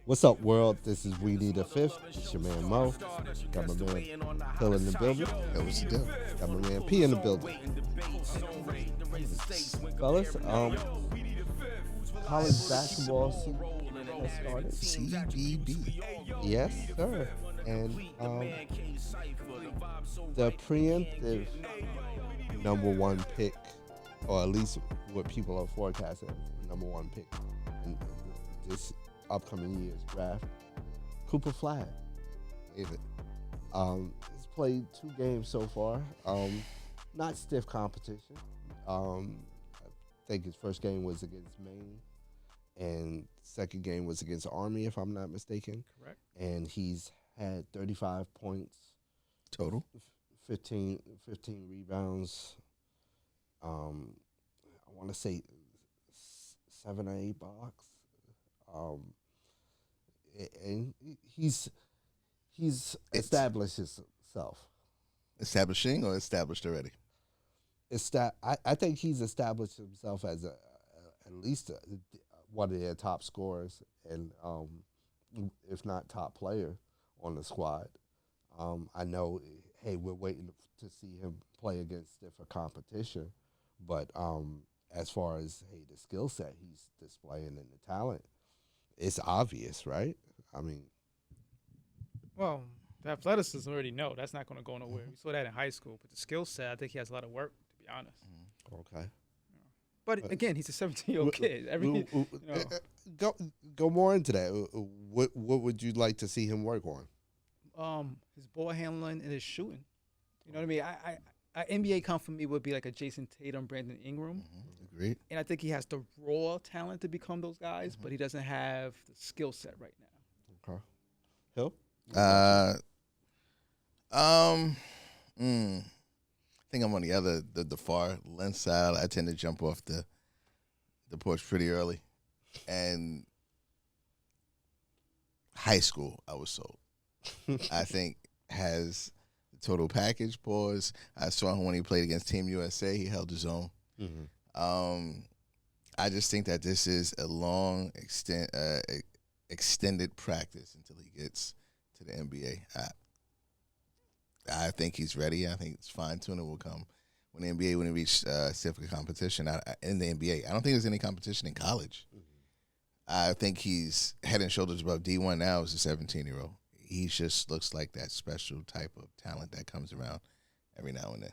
What's up, world? This is We Need a Fifth. It's your man Mo. Got my man Hill in the building. Yo, what's the deal? Got my man P in the building. Fellas, college basketball season has started. CBB. Yes, sir. And the preemptive number one pick, or at least what people are forecasting as the number one pick in this upcoming year's draft, Cooper Flag. David. He's played 2 games so far. Not stiff competition. I think his first game was against Maine, and second game was against Army, if I'm not mistaken. Correct. And he's had 35 points, Total. 15 rebounds. I want to say 7 or 8 blocks. Um, and he's established himself. Establishing or established already? I think he's established himself as at least one of their top scorers, and if not top player on the squad. I know, hey, we're waiting to see him play against stiffer competition, but as far as the skill set he's displaying and the talent, it's obvious, right? I mean, Well, the athleticism already know that's not going to go nowhere. We saw that in high school, but the skill set, I think he has a lot of work, to be honest. okay. But again, he's a 17-year-old kid. Go more into that. What would you like to see him work on? His ball handling and his shooting. You know what I mean? NBA come for me would be like a Jason Tatum, Brandon Ingram, Agreed. and I think he has the raw talent to become those guys, but he doesn't have the skill set right now. Okay. Hill? I think I'm on the far lens side. I tend to jump off the porch pretty early, and high school I was sold. I think has the total package. Pause. I saw him when he played against Team USA. He held his own. I just think that this is a long extended practice until he gets to the NBA. I think he's ready. I think it's fine tuning will come when the NBA when he reach stiffer competition in the NBA. I don't think there's any competition in college. I think he's head and shoulders above D1 now as a 17-year-old. He just looks like that special type of talent that comes around every now and then.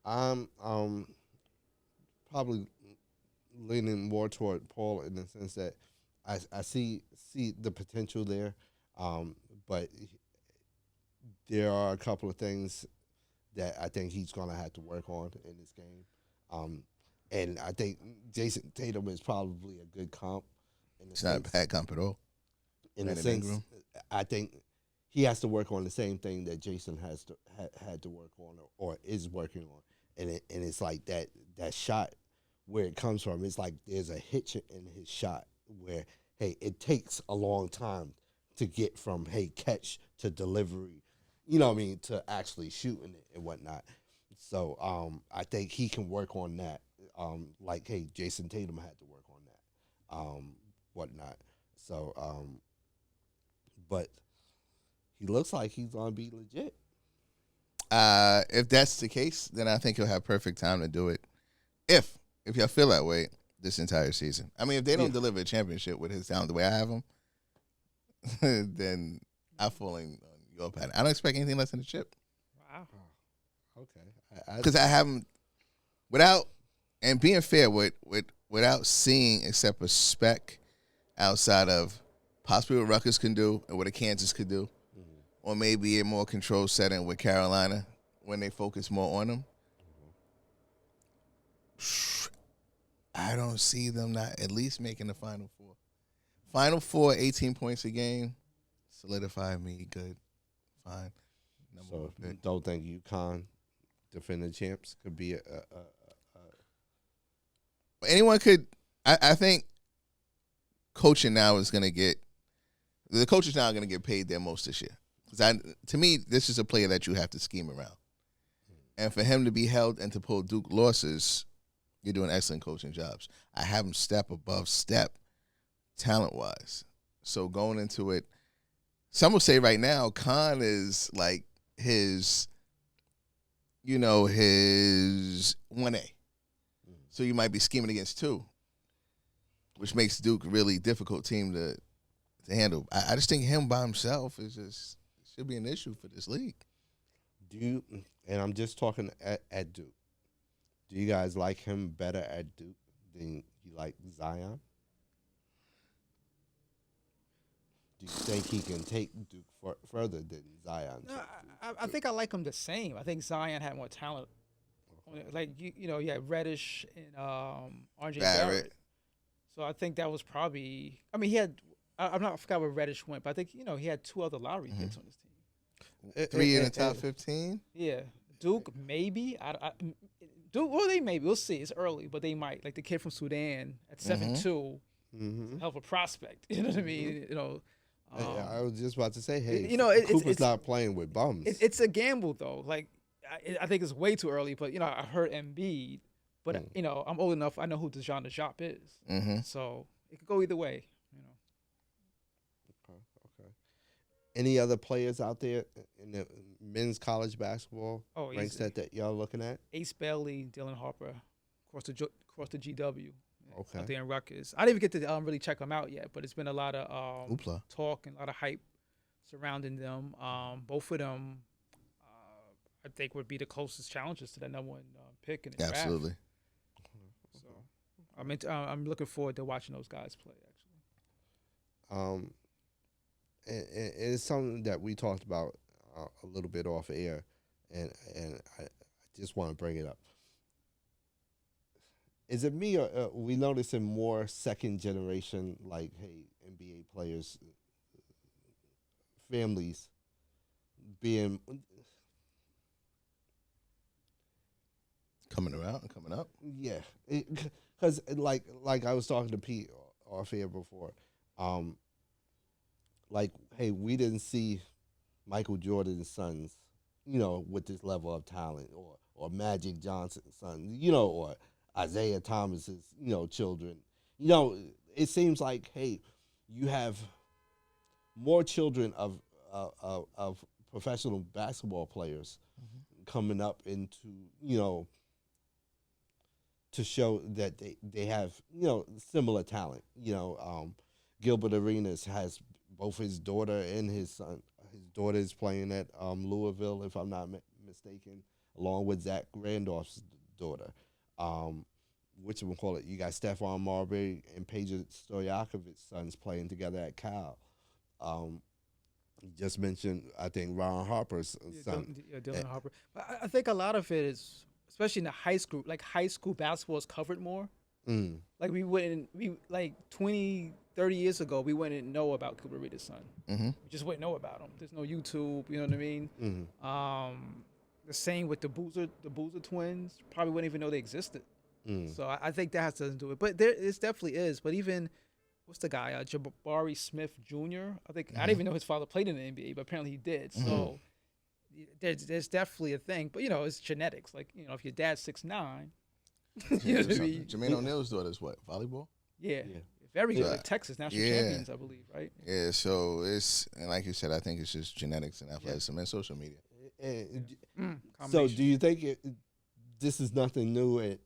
I'm probably leaning more toward Paul in the sense that I see the potential there, but there are a couple of things that I think he's going to have to work on in this game. And I think Jason Tatum is probably a good comp. It's not a bad comp at all. In a Brandon sense, Ingram. I think he has to work on the same thing that Jason had to work on or is working on, and it's like that shot where it comes from. It's like there's a hitch in his shot where it takes a long time to get from catch to delivery, you know what I mean, to actually shooting it and whatnot. So I think he can work on that. Like Jason Tatum had to work on that, whatnot. So but he looks like he's gonna be legit. If that's the case, then I think he'll have perfect time to do it. If y'all feel that way this entire season. I mean, if they don't deliver a championship with his talent the way I have him, then I fall on your pattern. I don't expect anything less than a chip. Wow. Okay, Because I haven't, without, and being fair, without seeing except a speck outside of possibly what Rutgers can do and what a Kansas could do, or maybe a more controlled setting with Carolina when they focus more on them. I don't see them not at least making the Final Four. Final Four, 18 points a game, solidify me good, fine. Number one so pick. don't think UConn defending champs could be a Anyone could. I think coaching now is going to get the coaches now are going to get paid their most this year. Because to me, this is a player that you have to scheme around, and for him to be held and to pull Duke losses, you're doing excellent coaching jobs. I have him step above step, talent wise. So going into it, some will say right now, Khan is like his 1A. So you might be scheming against 2, which makes Duke a really difficult team to handle. I just think him by himself should be an issue for this league. And I'm just talking at Duke. Do you guys like him better at Duke than you like Zion? Do you think he can take Duke further than Zion? No, I think I like him the same. I think Zion had more talent. Okay. Like you had Reddish and RJ Barrett. So I think that was probably. I mean, he had. I forgot where Reddish went, but I think he had 2 other lottery picks on his team. 3 in the top 15. Yeah, Duke maybe. Duke, well, they maybe. We'll see. It's early, but they might. Like the kid from Sudan at 7'2", hell of a prospect. You know what I mean? I was just about to say, hey, Cooper's it's not playing with bums. It's a gamble though. Like I think it's way too early. But I heard Embiid, but I'm old enough. I know who Dejan Diop is. So it could go either way. Okay. Any other players out there in the men's college basketball ranks that y'all looking at? Ace Bailey, Dylan Harper, across the GW. Okay. Out there in Rutgers. I didn't even get to really check them out yet, but it's been a lot of talk and a lot of hype surrounding them. Both of them, I think, would be the closest challengers to that number 1 pick in the draft. Absolutely. So I'm looking forward to watching those guys play. Actually, and it's something that we talked about a little bit off air, and I just want to bring it up. Is it me or we noticing more second generation, like, hey, NBA players, families being coming around and coming up? Yeah, because like I was talking to Pete off air before, like, hey, we didn't see Michael Jordan's sons, with this level of talent, or Magic Johnson's son, or Isaiah Thomas's, children. It seems like, hey, you have more children of professional basketball players coming up into, to show that they have, similar talent. Gilbert Arenas has both his daughter and his son. His daughter is playing at Louisville, if I'm not mistaken, along with Zach Randolph's daughter. You got Stephon Marbury and Peja Stojakovic's sons playing together at Cal. You just mentioned, I think, Ron Harper's son. Dylan Harper. But I think a lot of it is, especially in the high school, like high school basketball is covered more. Like like 20, 30 years ago, we wouldn't know about Gilbert Arenas' son. We just wouldn't know about him. There's no YouTube, you know what I mean? The same with the Boozer twins. Probably wouldn't even know they existed. So I think that has to do it. But it definitely is. But even, what's the guy? Jabari Smith Jr. I think I didn't even know his father played in the NBA, but apparently he did. So there's definitely a thing. But it's genetics. Like if your dad's 6'9", you know what I mean? Jermaine O'Neal's daughter is what? Volleyball? Yeah. Very good. Like Texas national champions, I believe, right? Yeah. So and like you said, I think it's just genetics and athleticism and social media. So do you think this is nothing new, and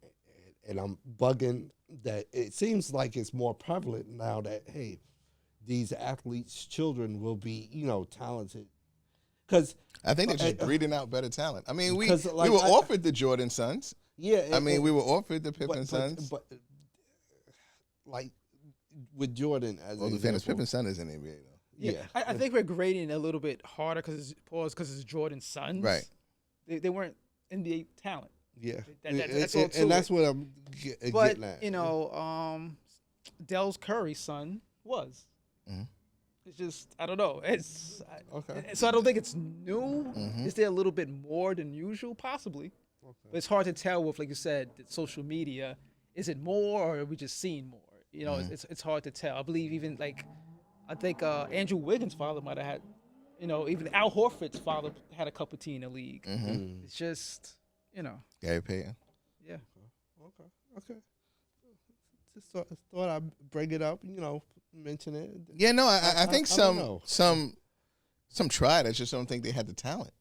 I'm bugging that it seems like it's more prevalent now that, hey, these athletes' children will be, talented? Because I think they're just breeding out better talent. I mean, we were offered the Jordan sons. Yeah. We were offered the Pippen sons. But like with Jordan as the thing is, Pippen's son is in the NBA, though. Yeah. I think we're grading a little bit harder because it's Jordan's sons. Right. They weren't NBA talent. Yeah. That's what I'm getting at. Del Curry's son was. It's just, I don't know. It's okay. So I don't think it's new. Is there a little bit more than usual? Possibly. Okay. But it's hard to tell with, like you said, social media. Is it more, or are we just seeing more? It's hard to tell. I believe even I think Andrew Wiggins' father might have had, even Al Horford's father had a cup of tea in the league. It's just, Gary Payton. Yeah. Okay. Just thought I'd bring it up. mention it. Yeah, no, I think I don't know. some tried. I just don't think they had the talent.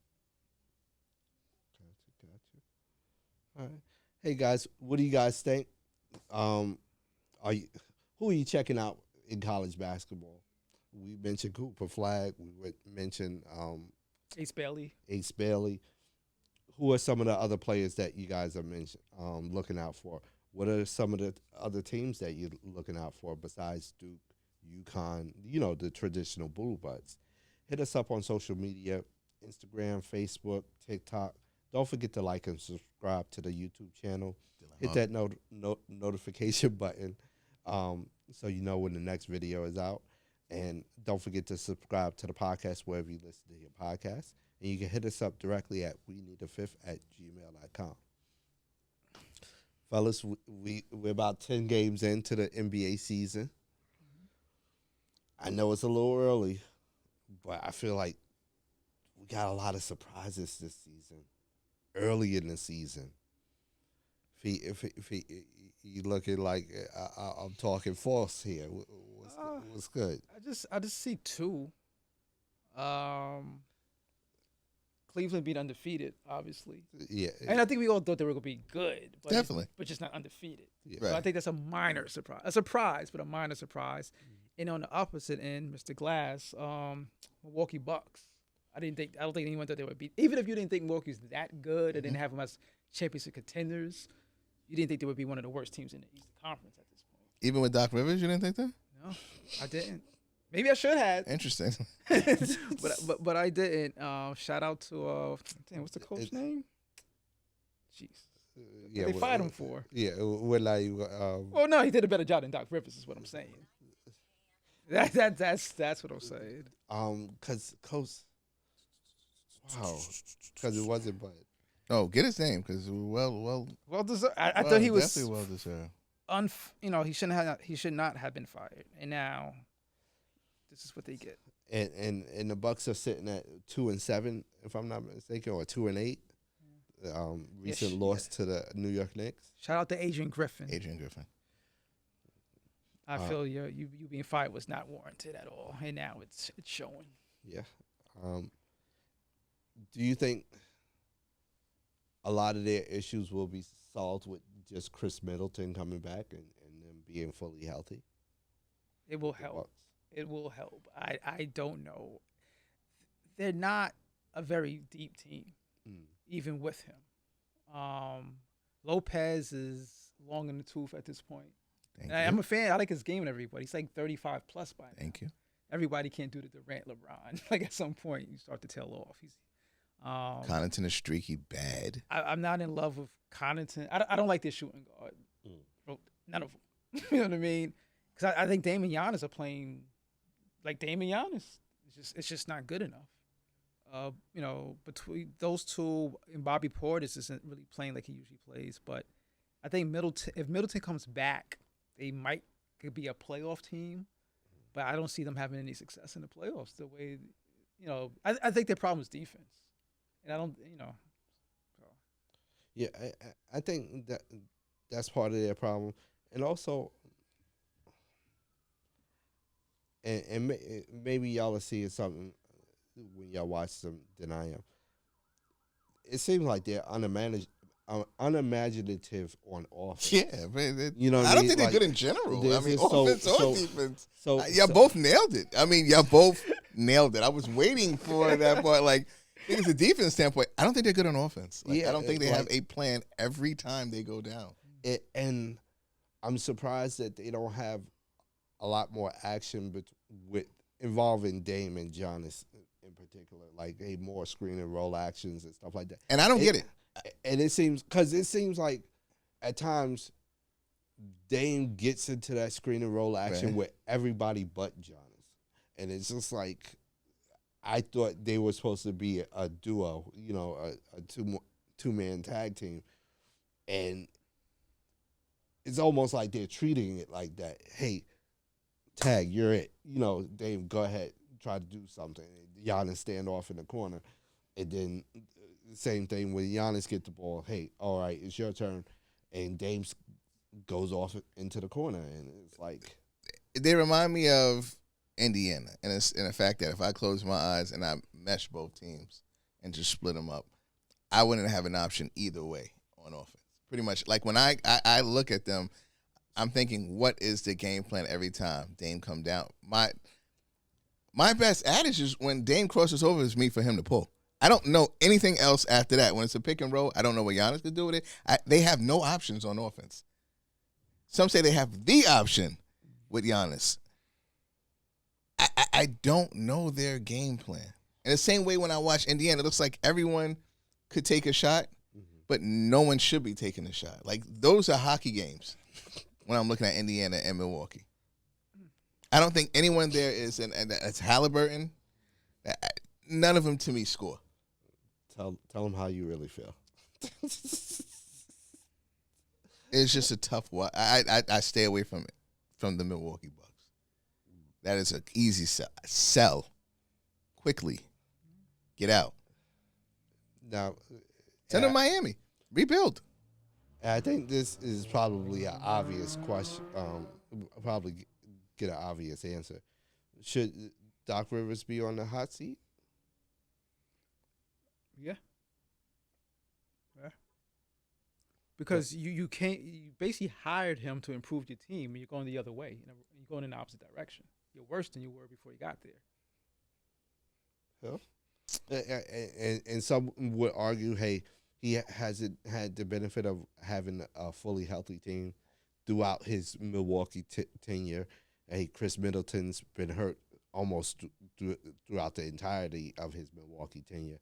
Gotcha. All right. Hey guys, what do you guys think? Are you who are you checking out in college basketball? We mentioned Cooper Flag. We mentioned Ace Bailey. Ace Bailey. Who are some of the other players that you guys are looking out for? What are some of the other teams that you're looking out for besides Duke, UConn, the traditional Blue Buds? Hit us up on social media, Instagram, Facebook, TikTok. Don't forget to like and subscribe to the YouTube channel. Hit that notification button so you know when the next video is out. And don't forget to subscribe to the podcast wherever you listen to your podcast. And you can hit us up directly at weneedafifth@gmail.com. Fellas, we're about 10 games into the NBA season. I know it's a little early, but I feel like we got a lot of surprises this season, early in the season. If you looking like I'm talking false here, what's good? I just see two. Cleveland beat Undefeated, obviously. Yeah, And I think we all thought they were going to be good. But Definitely. But just not undefeated. Yeah. So I think that's a minor surprise. A surprise, but a minor surprise. And on the opposite end, Mr. Glass, Milwaukee Bucks. I don't think anyone thought they would beat. Even if you didn't think Milwaukee was that good or didn't have them as championship contenders, you didn't think they would be one of the worst teams in the Eastern Conference at this point. Even with Doc Rivers, you didn't think that? No, I didn't. Maybe I should have. Interesting. but I didn't. Shout out to what's the coach name? Jeez. Yeah, they fired him for. Yeah, we're like. Well, no, he did a better job than Doc Rivers, is what I'm saying. That's what I'm saying. Cause Coach. Wow, because it wasn't, but. Oh, get his name because well deserved. I thought he was definitely well deserved. He should not have been fired, and now this is what they get. And the Bucks are sitting at 2-7, if I'm not mistaken, or 2-8. Recent loss to the New York Knicks. Shout out to Adrian Griffin. I feel you being fired was not warranted at all, and now it's showing. Yeah. Do you think a lot of their issues will be solved with just Chris Middleton coming back and them being fully healthy? It will help. It will help. I don't know. They're not a very deep team, even with him. Lopez is long in the tooth at this point. I'm a fan. I like his game and everybody. He's like 35 plus by now. Thank you. Everybody can't do the Durant, LeBron. Like at some point, you start to tail off. Connaughton is streaky bad. I'm not in love with Connaughton. I don't like their shooting guard. None of them. You know what I mean? Because I think Dame and Giannis are playing like Dame and Giannis. It's just not good enough. Between those two and Bobby Portis isn't really playing like he usually plays. But I think if Middleton comes back, they could be a playoff team. But I don't see them having any success in the playoffs. The way, I think their problem is defense. And I don't, So. Yeah, I think that's part of their problem. And also, and maybe y'all are seeing something when y'all watch them deny them. It seems like they're unimaginative on offense. Yeah, man. I don't think they're good in general. I mean, offense or defense. Y'all both nailed it. I was waiting for that part. Like, I think it's a defense standpoint. I don't think they're good on offense. I don't think they have a plan every time they go down. And I'm surprised that they don't have a lot more action with involving Dame and Giannis in particular, like more screen and roll actions and stuff like that. And I don't get it. And it seems like at times Dame gets into that screen and roll action with everybody but Giannis, and it's just like I thought they were supposed to be a duo, a two-man tag team, and it's almost like they're treating it like that. Hey, tag, you're it. Dame, go ahead, try to do something. Giannis stand off in the corner, and then same thing when Giannis get the ball. Hey, all right, it's your turn, and Dame goes off into the corner, and it's like They remind me of Indiana, and it's in the fact that if I close my eyes and I mesh both teams and just split them up, I wouldn't have an option either way on offense. Pretty much, like when I look at them, I'm thinking, what is the game plan every time Dame come down? My best adage is when Dame crosses over is me for him to pull. I don't know anything else after that. When it's a pick and roll, I don't know what Giannis could do with it. They have no options on offense. Some say they have the option with Giannis. I don't know their game plan. In the same way when I watch Indiana, it looks like everyone could take a shot, but no one should be taking a shot. Like, those are hockey games when I'm looking at Indiana and Milwaukee. I don't think anyone there is, and that's Halliburton. None of them to me score. Tell them how you really feel. It's just a tough one. I stay away from it, from the Milwaukee Bucks. That is an easy sell. Quickly. Get out. Now, send them Miami. Rebuild. I think this is probably an obvious question. Probably get an obvious answer. Should Doc Rivers be on the hot seat? Yeah. Because you can't. You basically hired him to improve your team, and you're going the other way. You're going in the opposite direction. You're worse than you were before you got there. Yeah. And some would argue, hey, he hasn't had the benefit of having a fully healthy team throughout his Milwaukee tenure. Hey, Chris Middleton's been hurt almost throughout the entirety of his Milwaukee tenure.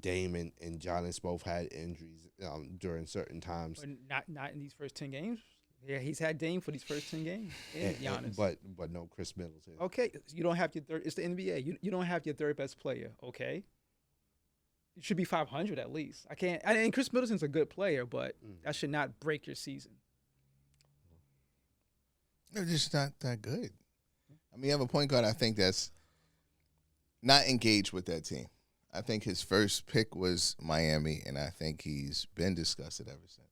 Dame and Giannis both had injuries during certain times. But not in these first 10 games. Yeah, he's had Dame for these first 10 games. And Giannis. But no Chris Middleton. Okay, you don't have your third. It's the NBA. You don't have your third best player. Okay, it should be 500 at least. I can't. And Chris Middleton's a good player, but that should not break your season. They're just not that good. I mean, you have a point guard, I think, that's not engaged with that team. I think his first pick was Miami, and I think he's been disgusted ever since.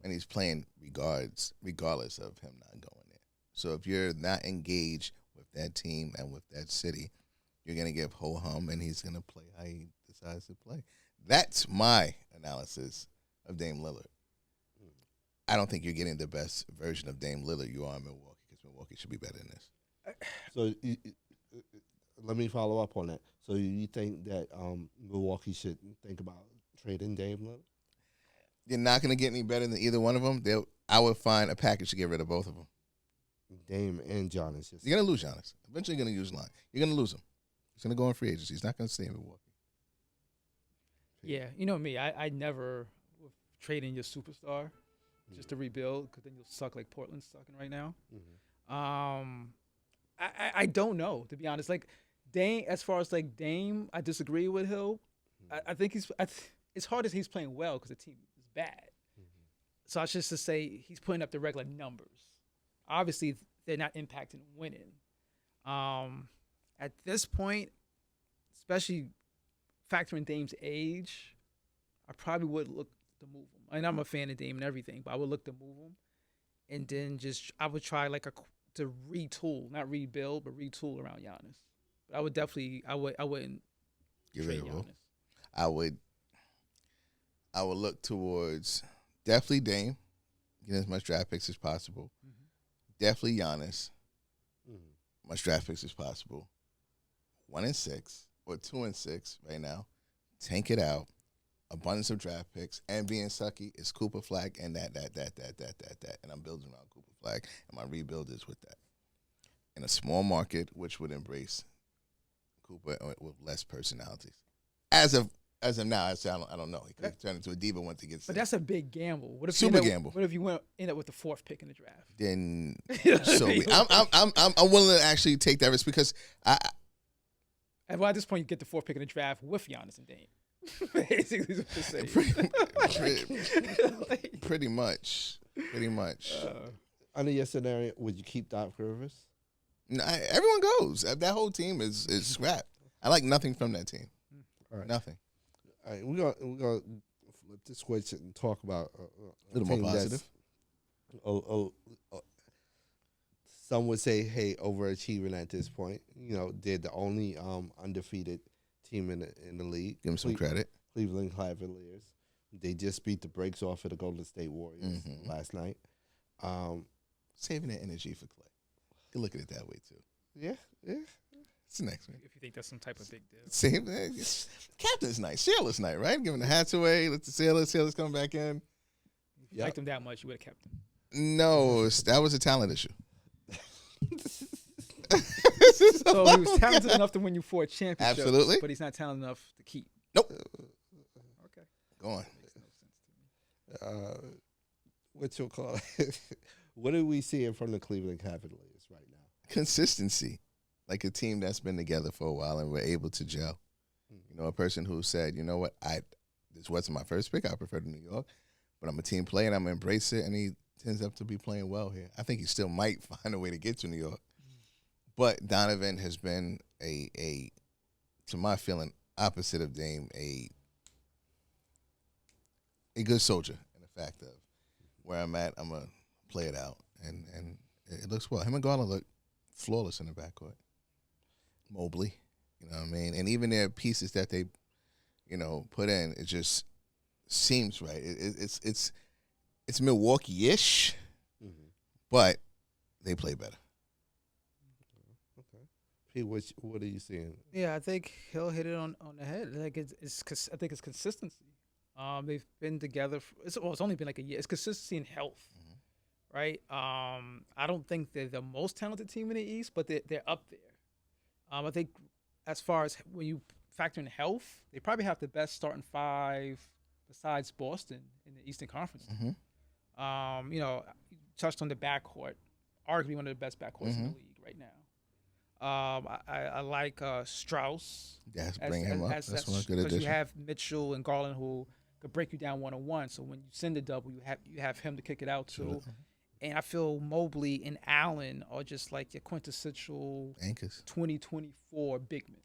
And he's playing regardless of him not going there. So if you're not engaged with that team and with that city, you're going to get ho-hum, and he's going to play how he decides to play. That's my analysis of Dame Lillard. I don't think you're getting the best version of Dame Lillard you are in Milwaukee, because Milwaukee should be better than this. So let me follow up on that. So you think that Milwaukee should think about trading Dame Lillard? You're not going to get any better than either one of them. I would find a package to get rid of both of them. Dame and Giannis. You're going to lose Giannis. Eventually you're going to use line. You're going to lose him. He's going to go on free agency. He's not going to stay in Milwaukee. Yeah, you know me. I never trade in your superstar just to rebuild, because then you'll suck like Portland's sucking right now. I don't know, to be honest. Like, Dame, as far as like Dame, I disagree with Hill. I think it's hard as he's playing well because the team is bad. So I should just say he's putting up the regular numbers. Obviously, they're not impacting winning. At this point, especially factoring Dame's age, I probably would look to move him. I mean, I'm a fan of Dame and everything, but I would look to move him. And then I would try to retool, not rebuild, but retool around Giannis. But I would definitely, I wouldn't trade Giannis. I would look towards definitely Dame, get as much draft picks as possible. Definitely Giannis, much draft picks as possible. 1 and 6 or 2 and 6 right now. Tank it out. Abundance of draft picks, and being sucky is Cooper Flag and that. And I'm building around Cooper Flag, and my rebuild is with that. In a small market, which would embrace Cooper with less personalities. As of now, I don't know. He could turn into a diva once he gets. But that's a big gamble. What if gamble. What if you end up with the 4th pick in the draft? Then so I'm willing to actually take that risk, because And well, at this point, you get the 4th pick in the draft with Giannis and Dame. Basically, what you're saying. Pretty much. Under your scenario, would you keep Doc Rivers? No, everyone goes. That whole team is scrap. I like nothing from that team. All right. Nothing. All right, we're gonna flip the switch and talk about a little more positive. some would say, hey, overachieving at this point. You know, they're the only undefeated team in the league. Give them some credit. Cleveland Cavaliers. They just beat the brakes off of the Golden State Warriors last night. Saving that energy for Clay. You can look at it that way, too. Yeah. It's the next one. If you think that's some type of big deal. Same thing. Captain's night. Sailor's night, right? Giving the hats away. Let the sailors come back in. If you liked him that much, you would have kept him. No, that was a talent issue. So he was talented enough to win you 4 championships. Absolutely. But he's not talented enough to keep. Nope. Okay. Go on. Makes no sense to me. What you'll call it? What are we seeing from the Cleveland Cavaliers right now? Consistency. Like a team that's been together for a while and we're able to gel. You know, a person who said, you know what, this wasn't my first pick. I prefer to New York. But I'm a team player and I'm going to embrace it. And he tends up to be playing well here. I think he still might find a way to get to New York. But Donovan has been a to my feeling, opposite of Dame, a good soldier in the fact of where I'm at, I'm going to play it out. And it looks well. Him and Garland look flawless in the backcourt. Mobley, you know what I mean? And even their pieces that they, you know, put in, it just seems right. It's Milwaukee-ish, but they play better. Okay. Pete, what are you seeing? Yeah, I think he'll hit it on the head. Like I think it's consistency. They've been together. It's only been like a year. It's consistency and health, right? I don't think they're the most talented team in the East, but they're up there. I think as far as when you factor in health, they probably have the best starting 5 besides Boston in the Eastern Conference. You know, you touched on the backcourt, arguably one of the best backcourts in the league right now. I like Strauss. Yes, bring him up. That's one good addition. Because you have Mitchell and Garland who could break you down one-on-one. So when you send a double, you have him to kick it out to. And I feel Mobley and Allen are just like your quintessential anchors 2024 big men,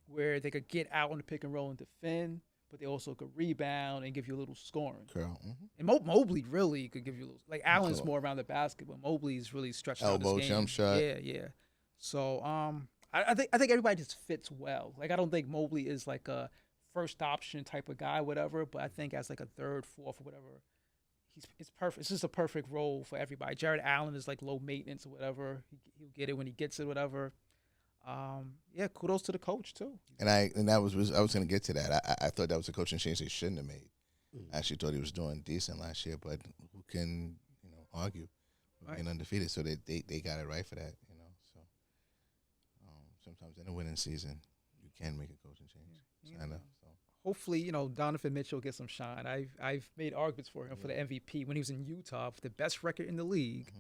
where they could get out on the pick and roll and defend, but they also could rebound and give you a little scoring. And Mobley really could give you a little. Like Allen's more around the basket, but Mobley's really stretched out his game. Jump shot. Yeah. So I think everybody just fits well. Like I don't think Mobley is like a first option type of guy, whatever. But I think as like a third, fourth, or whatever. It's perfect. It's just a perfect role for everybody. Jared Allen is like low maintenance or whatever. He'll get it when he gets it, whatever. Yeah, kudos to the coach too. And I was going to get to that. I thought that was a coaching change they shouldn't have made. I actually thought he was doing decent last year, but who can argue being undefeated? So they got it right for that. So sometimes in a winning season you can make a coaching change. I know. Hopefully, Donovan Mitchell gets some shine. I've made arguments for him for the MVP when he was in Utah with the best record in the league.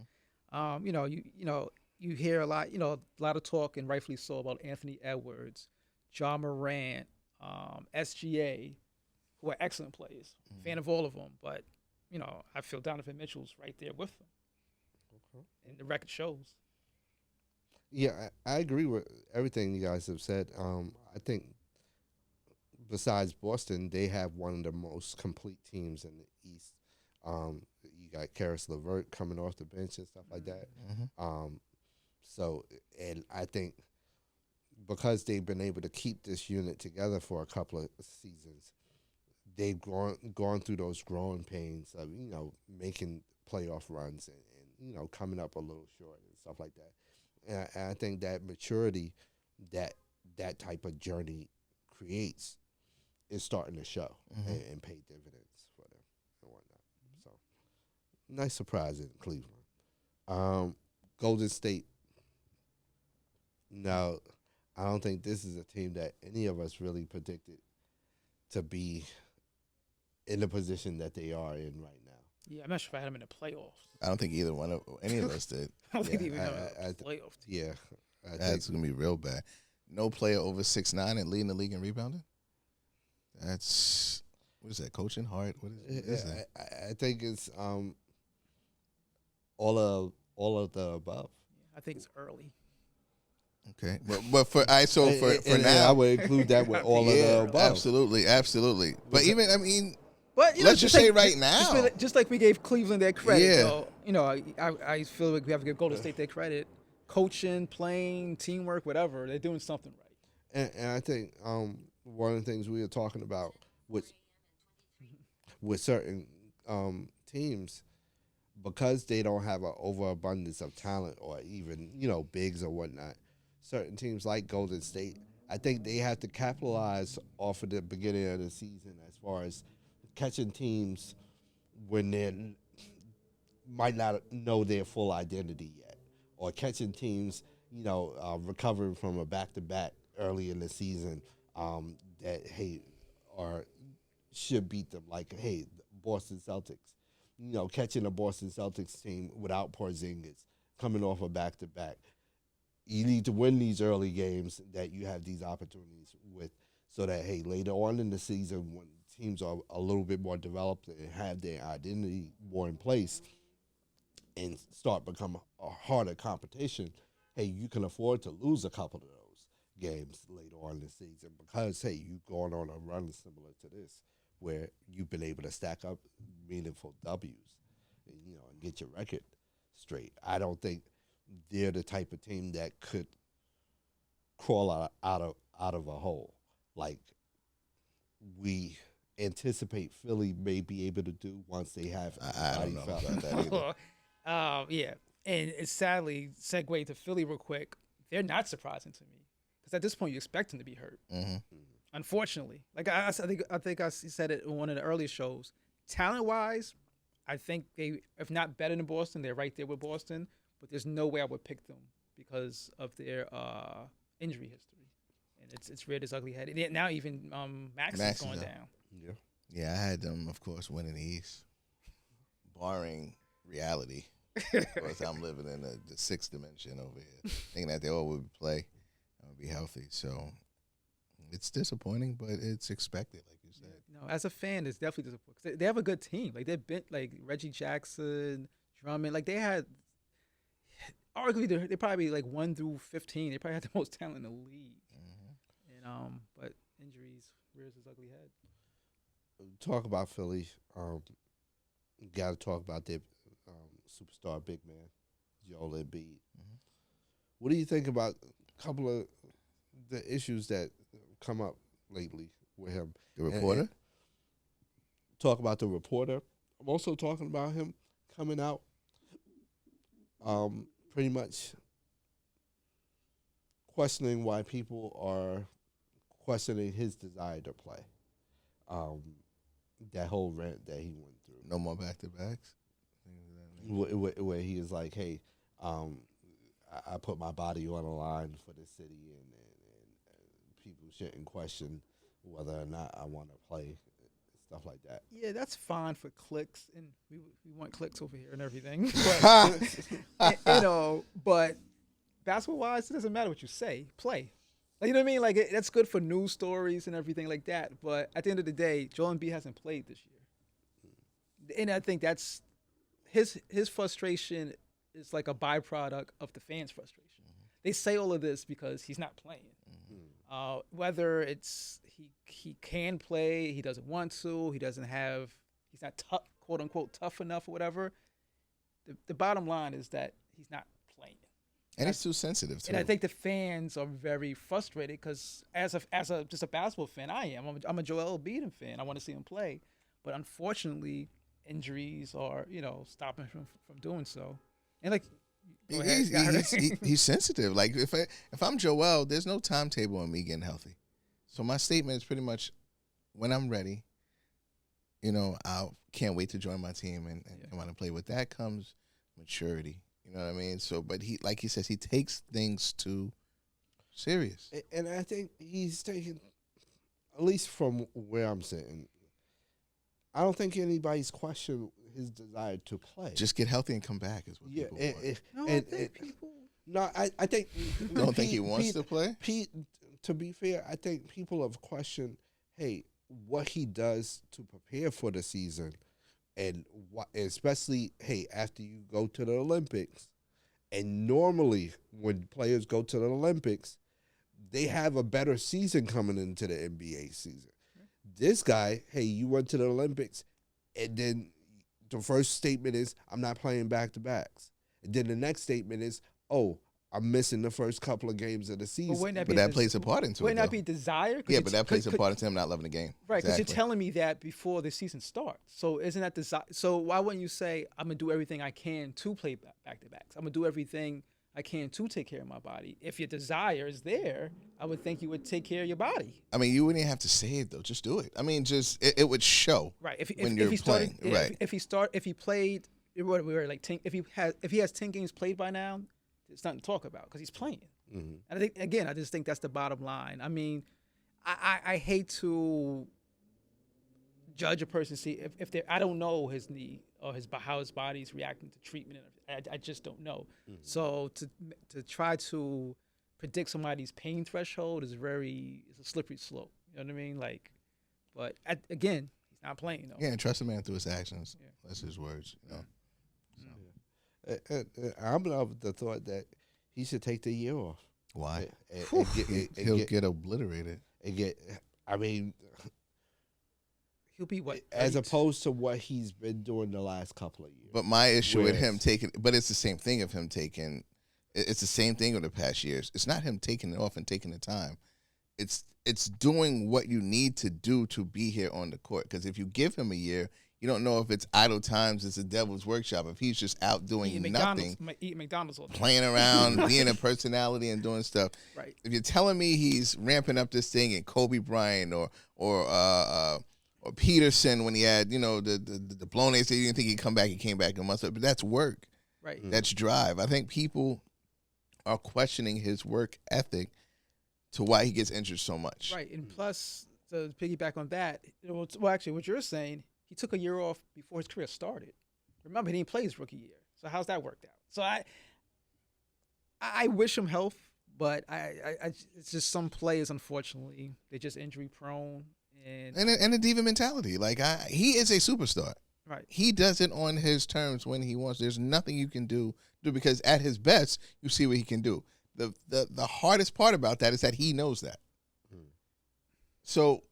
You hear a lot of talk, and rightfully so, about Anthony Edwards, Ja Morant, SGA, who are excellent players. Fan of all of them, but I feel Donovan Mitchell's right there with them, and the record shows. Yeah, I agree with everything you guys have said. I think, besides Boston, they have one of the most complete teams in the East. You got Karis LeVert coming off the bench and stuff like that. So, and I think because they've been able to keep this unit together for a couple of seasons, they've gone through those growing pains of, making playoff runs and coming up a little short and stuff like that. And I think that maturity that type of journey creates is starting to show and pay dividends for them and whatnot. So, nice surprise in Cleveland. Golden State. Now, I don't think this is a team that any of us really predicted to be in the position that they are in right now. Yeah, I'm not sure if I had them in the playoffs. I don't think any of us did. I don't think they even have a playoff team. Yeah. That's going to be real bad. No player over 6'9" and leading the league in rebounding? That's, what is that, coaching? Hard? What is that? I think it's all of the above. I think it's early. Okay, but for now, I would include that with all of the above. Absolutely. But even But let's just say right now, just like we gave Cleveland their credit. Yeah. Though, I feel like we have to give Golden State their credit. Coaching, playing, teamwork, whatever. They're doing something right. And I think one of the things we were talking about with certain teams, because they don't have an overabundance of talent or even bigs or whatnot. Certain teams like Golden State, I think they have to capitalize off of the beginning of the season as far as catching teams when they might not know their full identity yet, or catching teams, recovering from a back-to-back early in the season that, hey, or should beat them. Like, hey, Boston Celtics, catching a Boston Celtics team without Porzingis coming off a back-to-back. You need to win these early games that you have these opportunities with, so that, hey, later on in the season when teams are a little bit more developed and have their identity more in place and start becoming a harder competition, hey, you can afford to lose a couple of those games later on in the season because, hey, you've gone on a run similar to this where you've been able to stack up meaningful W's, and get your record straight. I don't think they're the type of team that could crawl out of a hole like we anticipate Philly may be able to do once they have. I don't know about that either. Yeah, and it's sadly segue to Philly real quick. They're not surprising to me because at this point you expect them to be hurt. Mm-hmm. Unfortunately, like I think I said it in one of the early shows. Talent wise, I think they, if not better than Boston, they're right there with Boston. But there's no way I would pick them because of their injury history, and it's reared its ugly head. And now even Max is going down. Yeah, I had them, of course, winning the East, barring reality. Of course, I'm living in the sixth dimension over here, thinking that they all would play and would be healthy. So it's disappointing, but it's expected, like you said. No, as a fan, it's definitely disappointing. They have a good team. Like they've been like Reggie Jackson, Drummond. Like they had. Arguably, they probably like 1 through 15. They probably had the most talent in the league, and but injuries rears its ugly head. Talk about Philly. Got to talk about their superstar big man, Joel Embiid. Mm-hmm. What do you think about a couple of the issues that come up lately with him? The reporter? And talk about the reporter. I'm also talking about him coming out. Pretty much questioning why people are questioning his desire to play. That whole rant that he went through. No more back-to-backs? Where he is like, hey, I put my body on the line for the city, and people shouldn't question whether or not I want to play, stuff like that. Yeah, that's fine for clicks, and we want clicks over here and everything. But, but basketball-wise, it doesn't matter what you say. Play. Like, you know what I mean? Like, that's good for news stories and everything like that. But at the end of the day, Joel Embiid hasn't played this year. And I think that's his frustration is like a byproduct of the fans' frustration. Mm-hmm. They say all of this because he's not playing. Mm-hmm. Whether it's he can play, he doesn't want to, he's not tough, quote unquote tough enough or whatever. The bottom line is that he's not playing, and he's too sensitive too. And I think the fans are very frustrated because as a just a basketball fan, I'm a Joel Embiid fan. I want to see him play, but unfortunately, injuries are stopping him from doing so. And like, he's sensitive. Like if I'm Joel, there's no timetable on me getting healthy. So my statement is pretty much, when I'm ready, I can't wait to join my team and come out and play. With that comes maturity. You know what I mean? So, but he, like he says, he takes things too serious. And I think he's taking, at least from where I'm sitting, I don't think anybody's questioned his desire to play. Just get healthy and come back is what people want. I think don't think he wants to play? Pete, to be fair, I think people have questioned, hey, what he does to prepare for the season, and especially, hey, after you go to the Olympics, and normally when players go to the Olympics, they have a better season coming into the NBA season. This guy, hey, you went to the Olympics, and then the first statement is, I'm not playing back-to-backs. And then the next statement is, oh, I'm missing the first couple of games of the season. But that plays a part into it. Wouldn't that be desire? Yeah, but that plays a part into him not loving the game. Right, because you're telling me that before the season starts. So isn't that desire? So why wouldn't you say, I'm going to do everything I can to play back-to-backs? I'm going to do everything I can to take care of my body. If your desire is there, I would think you would take care of your body. I mean, you wouldn't even have to say it, though. Just do it. I mean, just it would show. Right. If you're he started, playing. Right. If he played, we were like 10, if he has 10 games played by now, it's nothing to talk about because he's playing. Mm-hmm. And I think, again, I just think that's the bottom line. I mean, I hate to judge a person, see if they, I don't know his knee or how his body's reacting to treatment. I just don't know. Mm-hmm. So to try to predict somebody's pain threshold is it's a slippery slope. You know what I mean? Like, but again, he's not playing though. Yeah, and trust a man through his actions. Yeah. That's his words. You know. So. I'm of the thought that he should take the year off. Why? He'll get obliterated. I mean, he'll be what? As opposed to what he's been doing the last couple of years. But my issue with him taking, but it's the same thing of him taking. It's the same thing with the past years. It's not him taking it off and taking the time. It's doing what you need to do to be here on the court. Because if you give him a year, you don't know if it's idle times, it's a devil's workshop. If he's just out doing nothing, eating McDonald's all day. Playing around, being a personality and doing stuff. Right. If you're telling me he's ramping up this thing and Kobe Bryant or Peterson when he had, the blown ace, you didn't think he'd come back, he came back a month later. But that's work. Right. Mm-hmm. That's drive. I think people are questioning his work ethic to why he gets injured so much. Right. And plus, to piggyback on that, well, actually, what you're saying, he took a year off before his career started. Remember, he didn't play his rookie year. So how's that worked out? So I wish him health, but it's just some players, unfortunately, they're just injury prone. And a diva mentality. Like, he is a superstar. Right. He does it on his terms when he wants. There's nothing you can do because at his best, you see what he can do. The hardest part about that is that he knows that. Hmm. So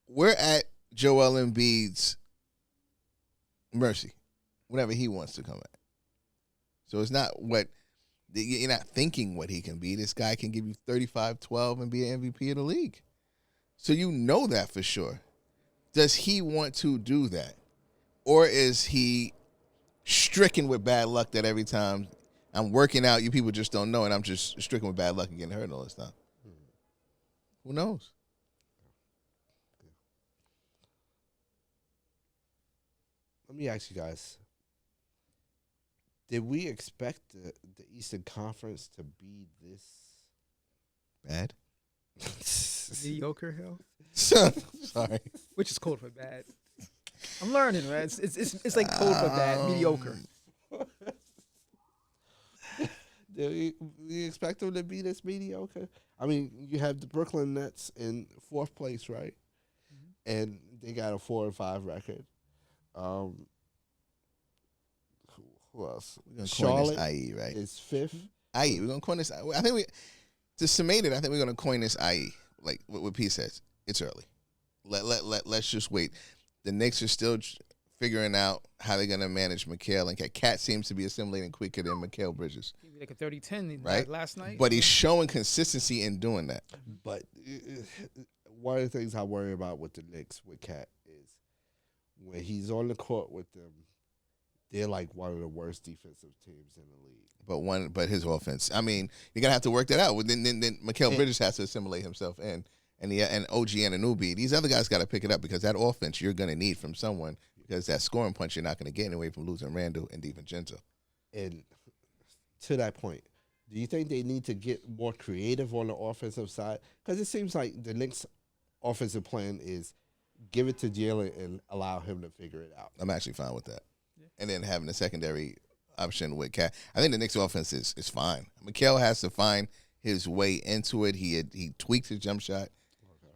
we're at Joel Embiid's mercy whenever he wants to come at. So it's not you're not thinking what he can be. This guy can give you 35-12 and be an MVP of the league. So you know that for sure. Does he want to do that? Or is he stricken with bad luck that every time I'm working out, you people just don't know, and I'm just stricken with bad luck and getting hurt and all this stuff? Who knows? Let me ask you guys, did we expect the Eastern Conference to be this bad? Mediocre, hell? Sorry. Which is code for bad. I'm learning, man. It's like code for bad, mediocre. Did we expect them to be this mediocre? I mean, you have the Brooklyn Nets in 4th place, right? Mm-hmm. And they got a 4-5 record. Who else? We're gonna Charlotte coin this IE, right? Is 5th. IE. We're gonna coin this. I think to summate it, I think we're gonna coin this IE. Like what P says, it's early. Let's just wait. The Knicks are still figuring out how they're gonna manage Mikal, and Cat seems to be assimilating quicker than Mikal Bridges. Like a 30-10 right last night. But he's showing consistency in doing that. But one of the things I worry about with the Knicks with Cat is when he's on the court with them, they're like one of the worst defensive teams in the league. But his offense. I mean, you're gonna have to work that out. Then Mikal Bridges has to assimilate himself in, and OG Anunoby. These other guys got to pick it up because that offense you're gonna need from someone because that scoring punch you're not gonna get away from losing Randall and DiVincenzo. And to that point, do you think they need to get more creative on the offensive side? Because it seems like the Knicks' offensive plan is give it to Jalen and allow him to figure it out. I'm actually fine with that. Yeah. And then having a secondary option with Cat. I think the Knicks' offense is fine. Mikal has to find his way into it. He tweaked his jump shot. Okay.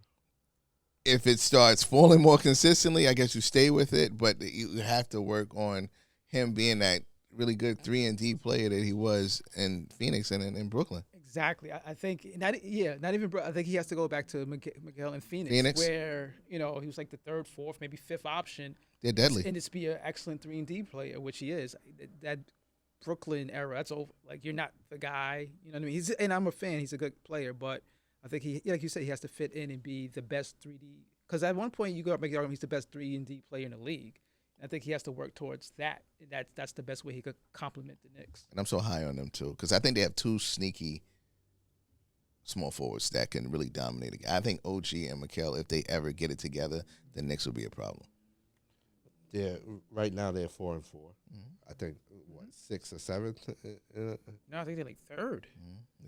If it starts falling more consistently, I guess you stay with it, but you have to work on him being that really good 3-and-D player that he was in Phoenix and in Brooklyn. Exactly. I think not even. I think he has to go back to Miguel in Phoenix, where he was like the third, fourth, maybe fifth option. They're deadly, and it's be an excellent 3-and-D player, which he is. That Brooklyn era, that's over. Like you're not the guy. You know what I mean? And I'm a fan. He's a good player, but I think he, like you said, he has to fit in and be the best 3D. Because at one point you go up make the argument he's the best 3-and-D player in the league. I think he has to work towards that. That's the best way he could complement the Knicks. And I'm so high on them too because I think they have two sneaky small forwards that can really dominate. I think OG and Mikal, if they ever get it together, the Knicks will be a problem. Right now they're 4-4. I think what 6th or 7th. No, I think they're like third.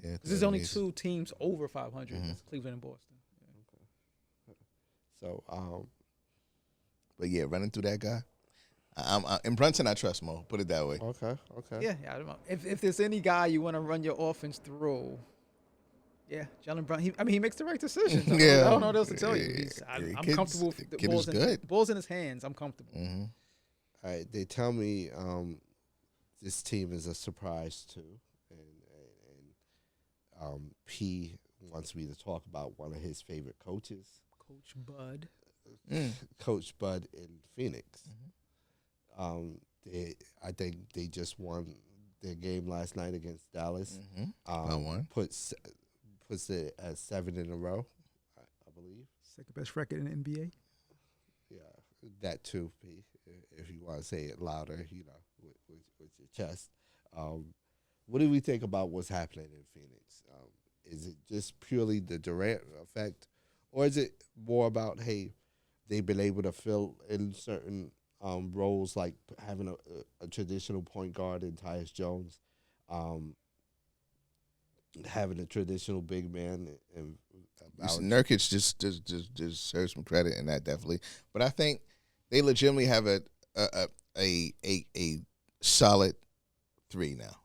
Yeah, there's only two teams over 500. That's Cleveland and Boston. Yeah. Okay. So, but yeah, running through that guy. In Brunson, I trust Mo. Put it that way. Okay. Yeah, I don't know. If there's any guy you want to run your offense through, yeah, Jalen Brunson. He makes the right decisions. I don't know what else to tell you. I'm comfortable with the balls in his hands. I'm comfortable. All right, they tell me this team is a surprise too, and P wants me to talk about one of his favorite coaches, Coach Bud. Coach Bud in Phoenix. I think they just won their game last night against Dallas. Puts it at 7 in a row, I believe. Second best record in the NBA. Yeah, that too, P. If you want to say it louder, with your chest. What do we think about what's happening in Phoenix? Is it just purely the Durant effect, or is it more about, hey, they've been able to fill in certain roles, like having a traditional point guard in Tyus Jones, having a traditional big man, and Nurkic just deserves some credit in that, definitely. But I think they legitimately have a solid 3 now.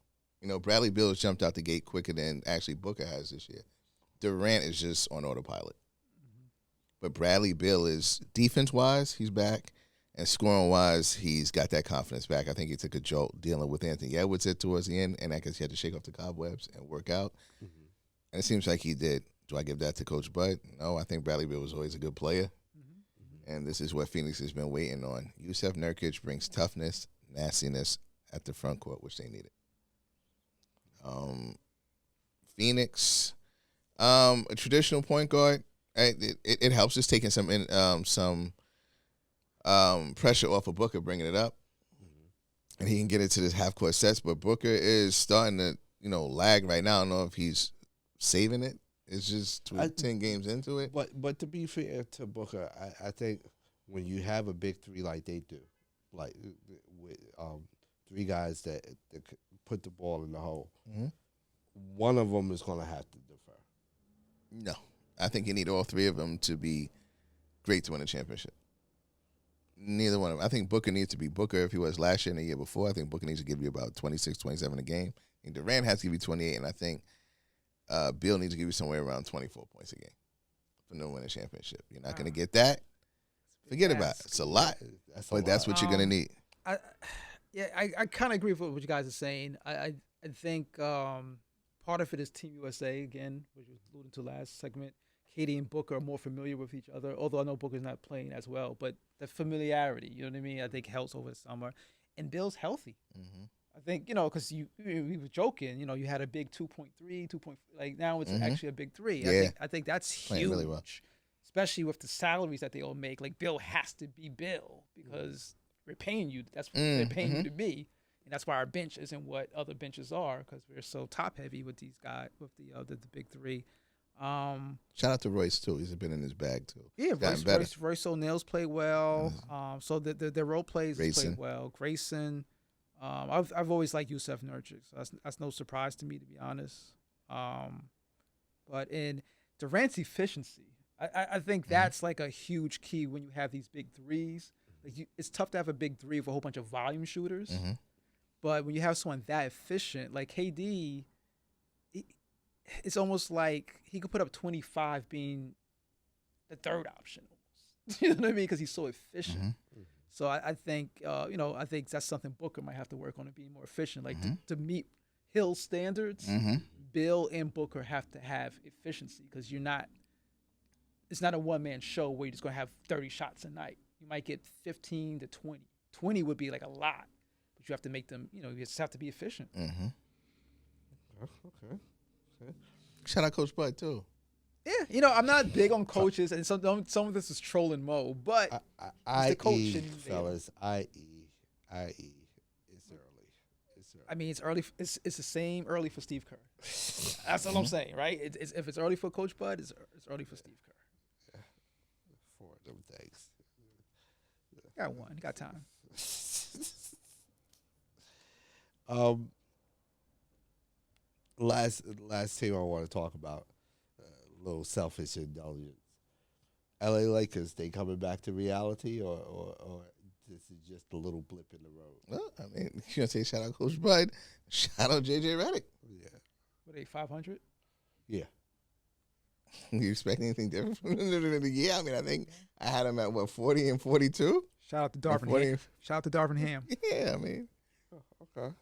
Bradley Beal has jumped out the gate quicker than actually Booker has this year. Durant is just on autopilot. But Bradley Beal is, defense-wise, he's back. And scoring-wise, he's got that confidence back. I think he took a jolt dealing with Anthony Edwards towards the end, and I guess he had to shake off the cobwebs and work out. And it seems like he did. Do I give that to Coach Bud? No, I think Bradley Beal was always a good player. And this is what Phoenix has been waiting on. Yusef Nurkic brings toughness, nastiness at the front court, which they needed. Phoenix, a traditional point guard, it helps just taking some pressure off of Booker, bringing it up, and he can get into this half-court sets. But Booker is starting to, lag right now. I don't know if he's saving it. It's just 10 games into it. But to be fair to Booker, I think when you have a big 3 like they do, like with 3 guys that put the ball in the hole, one of them is going to have to defer. No, I think you need all 3 of them to be great to win a championship. Neither one of them. I think Booker needs to be Booker if he was last year and the year before. I think Booker needs to give you about 26, 27 a game. And Durant has to give you 28, and I think Bill needs to give you somewhere around 24 points a game for no winning championship. You're not going to get that. Forget about it. It's a lot, but that's what you're going to need. I kind of agree with what you guys are saying. I think part of it is Team USA, again, which was alluded to last segment. Katie and Booker are more familiar with each other, although I know Booker's not playing as well. But the familiarity, you know what I mean, I think helps over the summer. And Bill's healthy. I think, because we were joking, you had a big 2.3, like now it's actually a big 3. Yeah. I think that's huge, really well. especially with the salaries that they all make. Like Bill has to be Bill because we're paying you. That's what they're paying you to be. And that's why our bench isn't what other benches are, because we're so top heavy with these guys, with the big 3. Shout out to Royce too. He's been in his bag too. Yeah, Royce O'Neal's played well. So the role plays played well. Grayson. I've always liked Yusef Nurkic, so that's no surprise to me, to be honest. But in Durant's efficiency, I think that's like a huge key when you have these big 3s. Like it's tough to have a big 3 with a whole bunch of volume shooters, but when you have someone that efficient, like KD, it's almost like he could put up 25 being the third option almost. You know what I mean? Because he's so efficient. So I think, I think that's something Booker might have to work on, to be more efficient, like to meet Hill standards, Bill and Booker have to have efficiency because it's not a one-man show where you're just going to have 30 shots a night. You might get 15 to 20. 20 would be like a lot, but you have to make them, you just have to be efficient. Okay. Shout out Coach Bud, too. Yeah, I'm not big on coaches, and some of this is trolling Mo, but the coach fellas, IE, it's early. I mean, it's early. It's the same early for Steve Kerr. That's all I'm saying, right? If it's early for Coach Bud, it's early for Steve Kerr. Yeah. Four of them things. Got one. Got time. Last team I want to talk about, a little selfish indulgence. LA Lakers, they coming back to reality, or this is just a little blip in the road? Well, I mean, you're going to say shout out Coach Bud, shout out JJ Redick. Yeah. What are they, 500? Yeah. You expect anything different from the year? I mean, I think I had him at, 40 and 42? Shout out to Darvin Ham. Shout out to Darvin Ham. Yeah, I mean. Okay.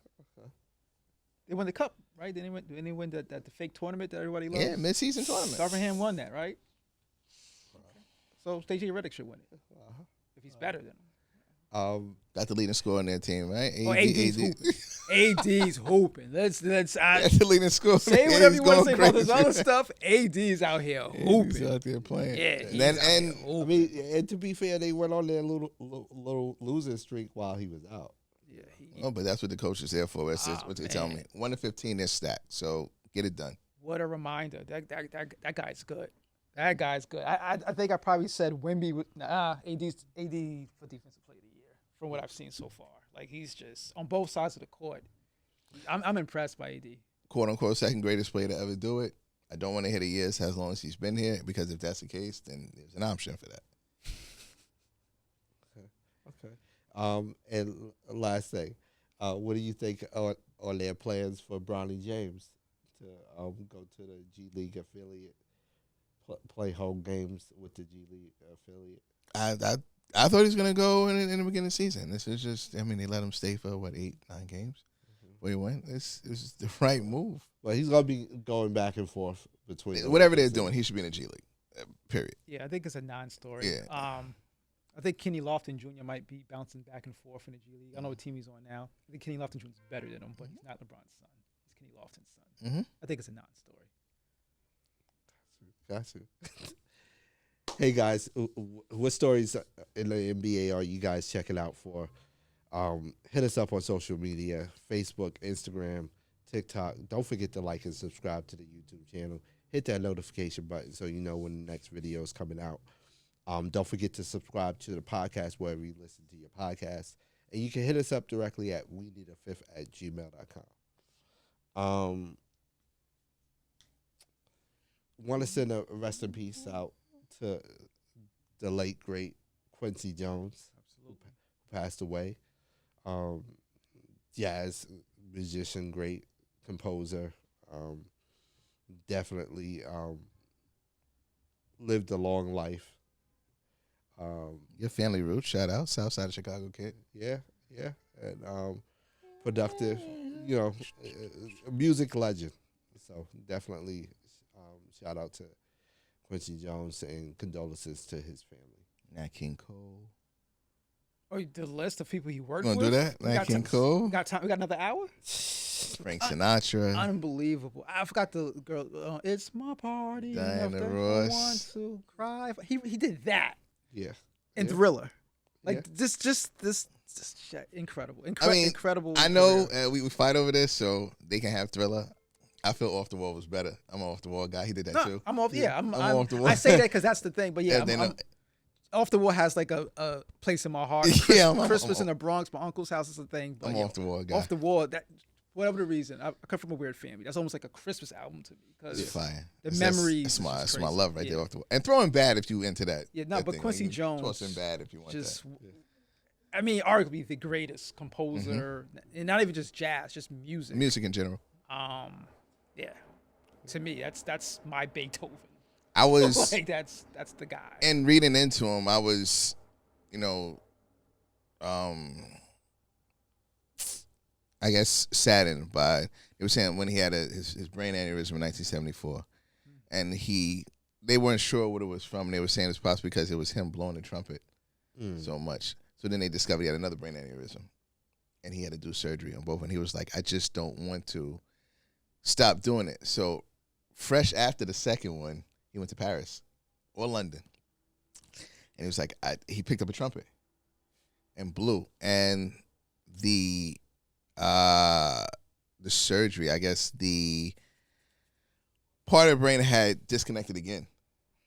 They won the cup, right? Didn't they win the fake tournament that everybody loves? Yeah, mid-season tournament. Darvin Ham won that, right? So JJ Redick should win it if he's better than him. Got the leading scorer on their team, right? AD's hooping. AD's hooping. That's That's the leading scorer. Say whatever you want to say about this other stuff. AD's out here hooping. He's out there playing. Yeah. I mean, and to be fair, they went on their little losing streak while he was out. Yeah. But that's what the coach is there for. That's what they tell me. 1 to 15, they're stacked. So get it done. What a reminder. That guy's good. That guy's good. I think I probably said Wemby. AD for defensive player of the year from what I've seen so far. Like, he's just on both sides of the court. I'm impressed by AD. "Quote unquote" second greatest player to ever do it. I don't want to hit a years as long as he's been here, because if that's the case, then there's an option for that. Okay. And last thing, what do you think on their plans for Bronny James to go to the G League affiliate, play home games with the G League affiliate? I thought he was gonna go in the beginning of the season. This is just, I mean, they let him stay for 8-9 games. Where he went, it's the right move. Well, he's gonna be going back and forth between whatever they're doing. He should be in the G League. Period. Yeah, I think it's a non-story. Yeah. I think Kenny Lofton Jr. might be bouncing back and forth in the G League. I don't know what team he's on now. I think Kenny Lofton Jr. is better than him, but he's not LeBron's son. He's Kenny Lofton's son. Mm-hmm. I think it's a non-story. Got you. Hey guys, what stories in the NBA are you guys checking out for? Hit us up on social media: Facebook, Instagram, TikTok. Don't forget to like and subscribe to the YouTube channel. Hit that notification button so you know when the next video is coming out. Don't forget to subscribe to the podcast wherever you listen to your podcast. And you can hit us up directly at weneedafifth@gmail.com. Want to send a rest in peace out to the late, great Quincy Jones, who passed away. Jazz musician, great composer. Definitely lived a long life. Your family roots, shout out, South Side of Chicago kid. Yeah, and productive, a music legend. So definitely shout out to Quincy Jones and condolences to his family. Nat King Cole. Oh, the list of people he worked with. You want to do that? Nat King Cole. We got time. We got another hour. Frank Sinatra. Unbelievable. I forgot the girl. It's my party. Diana Ross. I want to cry. He did that. Yeah. And Thriller. Like this shit, incredible. Incredible. I know we fight over this, so they can have Thriller. I feel Off the Wall was better. I'm an Off the Wall guy. He did that too. I'm off. Yeah, I'm Off the Wall. I say that because that's the thing. But yeah, I'm Off the Wall has like a place in my heart. Christmas in the Bronx, my uncle's house is a thing. But I'm Off the Wall guy. Off the Wall, that whatever the reason, I come from a weird family. That's almost like a Christmas album to me because it's fine. The memories. That's my love right there. Off the Wall. And Throwing Bad if you into that. Yeah, no, but Quincy Jones. Tossing Bad if you want that. I mean, arguably the greatest composer, and not even just jazz, just music. Music in general. Yeah. To me, that's my Beethoven. I was like that's the guy. And reading into him, I was, I I guess, saddened by. They were saying when he had his brain aneurysm in 1974, and they weren't sure what it was from. They were saying it's possibly because it was him blowing the trumpet so much. So then they discovered he had another brain aneurysm, and he had to do surgery on both. And he was like, I just don't want to stop doing it. So fresh after the second one, he went to Paris or London, and he was like, he picked up a trumpet and blew, and the surgery, I guess the part of the brain had disconnected again,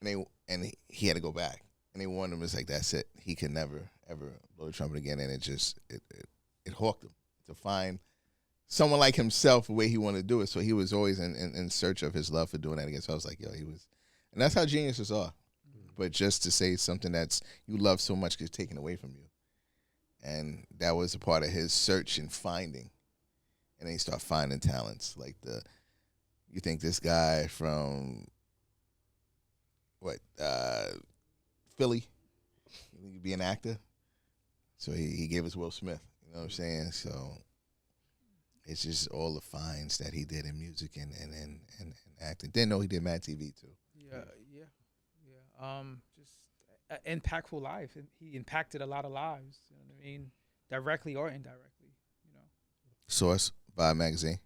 and he had to go back, and they warned him, it's like, that's it, he can never ever blow the trumpet again, and it hawked him to find someone like himself the way he wanted to do it. So he was always in search of his love for doing that again. So I was like, yo, and that's how geniuses are. But just to say something that's you love so much gets taken away from you. And that was a part of his search and finding. And then he started finding talents. Like you think this guy from Philly, he could be an actor? So he gave us Will Smith. You know what I'm saying? So it's just all the finds that he did in music and acting. Didn't know he did Mad TV too. Yeah. Just an impactful life. He impacted a lot of lives. You know what I mean? Directly or indirectly. You know. Source, Vibe magazine.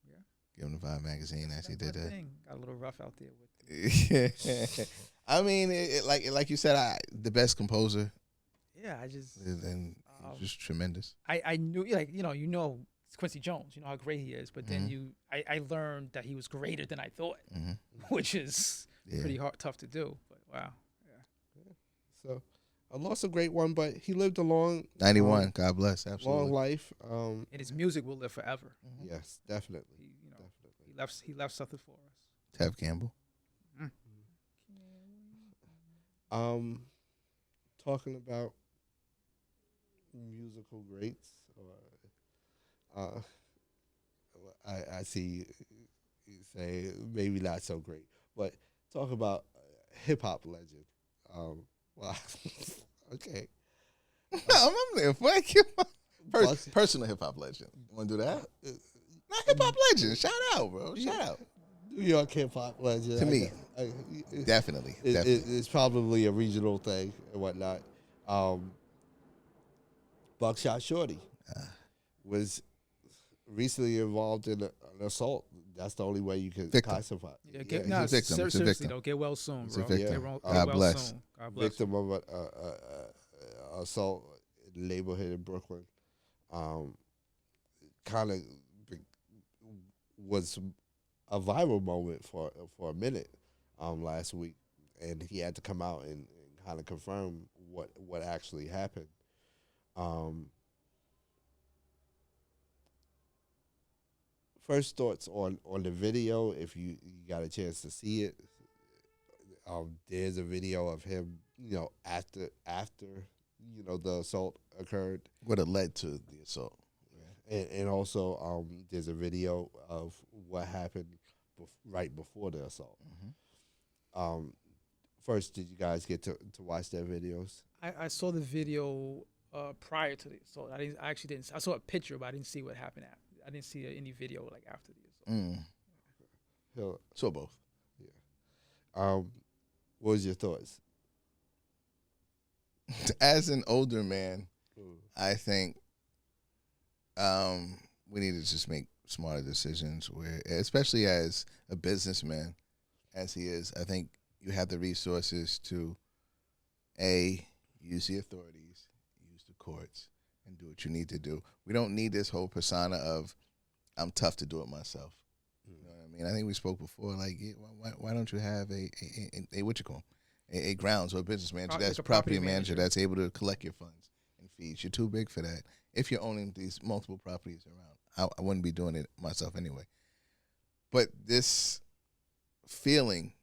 Yeah. Give him the Vibe magazine. Actually did that. Got a little rough out there with it. I mean, like you said, the best composer. Yeah, I just and just tremendous. I knew, like, you know Quincy Jones, you know how great he is, but then I learned that he was greater than I thought, which is pretty tough to do. But wow, yeah. So I lost a great one, but he lived a long 91. God bless, absolutely long life. And his music will live forever. Yes, definitely. Definitely. He left something for us. Tev Campbell. Talking about musical greats, or I see you say maybe not so great, but talk about hip hop legend. Well, okay. I'm there. Personal hip hop legend. You want to do that? Not hip hop legend. Shout out, bro. Shout out. New York hip hop legend. To me, definitely. It's probably a regional thing and whatnot. Buckshot Shorty was recently involved in an assault. That's the only way you can classify. He's a victim. Seriously, though, get well soon, bro. God bless. God bless. Victim of an assault in the neighborhood in Brooklyn. Kind of was a viral moment for a minute last week, and he had to come out and kind of confirm what actually happened. First thoughts on the video, if you got a chance to see it. There's a video of him, after the assault occurred. What it led to the assault. And also, there's a video of what happened right before the assault. First, did you guys get to watch their videos? I saw the video prior to the assault. I actually didn't. I saw a picture, but I didn't see what happened after. I didn't see any video like after the assault. Saw both. Yeah. What was your thoughts? As an older man, I think we need to just make smarter decisions. Especially as a businessman, as he is, I think you have the resources to use the authorities, use the courts, and do what you need to do. We don't need this whole persona of I'm tough to do it myself. You know what I mean? I think we spoke before. Like, why don't you have a grounds or a business manager that's a property manager that's able to collect your funds and fees? You're too big for that. If you're owning these multiple properties around, I wouldn't be doing it myself anyway. But this feeling,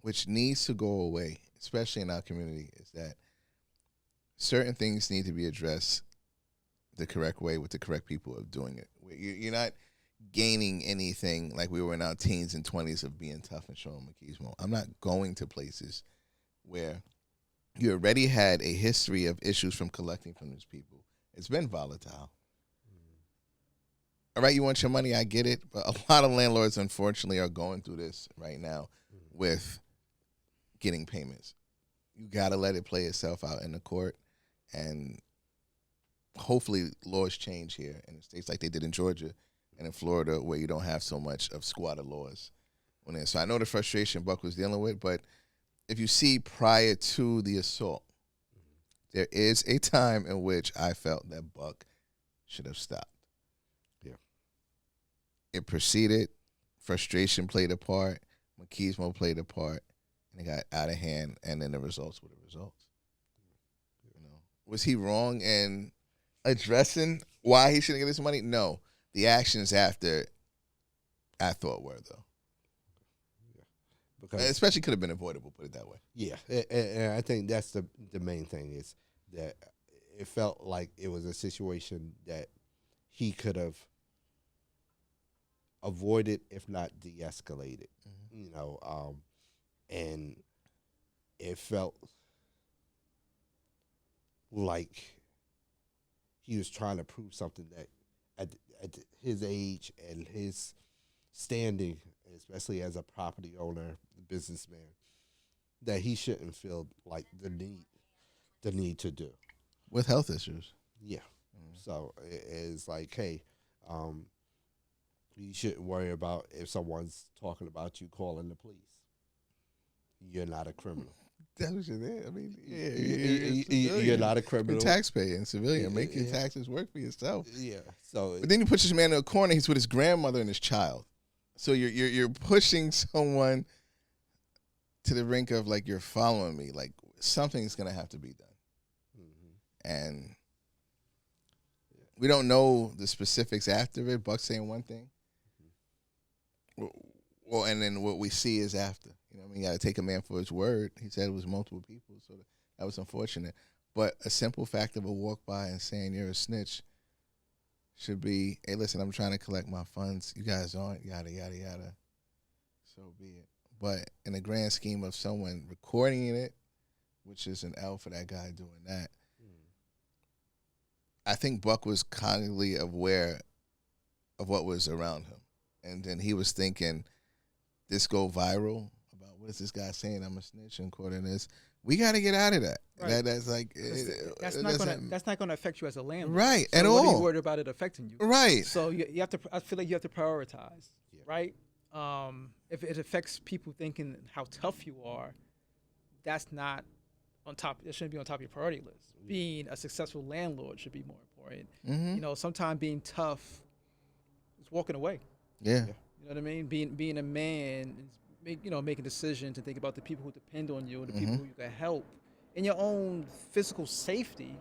which needs to go away, especially in our community, is that certain things need to be addressed the correct way with the correct people of doing it. You're not gaining anything like we were in our teens and 20s of being tough and showing machismo. I'm not going to places where you already had a history of issues from collecting from these people. It's been volatile. all right, you want your money, I get it, but a lot of landlords, unfortunately, are going through this right now with getting payments. You got to let it play itself out in the court, and hopefully laws change here in states like they did in Georgia and in Florida, where you don't have so much of squatter laws. So I know the frustration Buck was dealing with, but if you see prior to the assault, there is a time in which I felt that Buck should have stopped. Yeah. It proceeded. Frustration played a part. Machismo played a part. And it got out of hand, and then the results were the results. Was he wrong in addressing why he shouldn't get his money? No. The actions after, I thought were, though. Because especially could have been avoidable, put it that way. Yeah, and I think that's the main thing is that it felt like it was a situation that he could have avoided, if not de-escalated. And it felt like he was trying to prove something that at his age and his standing, especially as a property owner, businessman, that he shouldn't feel like the need to do. With health issues. Yeah. So it's like, hey, you shouldn't worry about if someone's talking about you calling the police. You're not a criminal. That was it. I mean, you're not a criminal. You're a taxpayer and civilian. Make your taxes work for yourself. Yeah. So, but then you put this man in a corner. He's with his grandmother and his child. So you're pushing someone to the rink of like, you're following me. Like, something's gonna have to be done. And we don't know the specifics after it. Buck's saying one thing. Well, and then what we see is after. You got to take a man for his word. He said it was multiple people, so that was unfortunate. But a simple fact of a walk by and saying you're a snitch should be, hey, listen, I'm trying to collect my funds. You guys aren't, yada, yada, yada. So be it. But in the grand scheme of someone recording it, which is an L for that guy doing that, I think Buck was constantly aware of what was around him. And then he was thinking, this go viral? About what is this guy saying? I'm a snitch and court in this. We got to get out of that. Right. That's like that's not gonna affect you as a landlord, right? So at what all. are you worried about it affecting you, right? So you have to. I feel like you have to prioritize, right? If it affects people thinking how tough you are, that's not on top. It shouldn't be on top of your priority list. Being a successful landlord should be more important. Sometimes being tough is walking away. Yeah. You know what I mean? Being a man is making decisions and think about the people who depend on you and the people who you can help. In your own physical safety,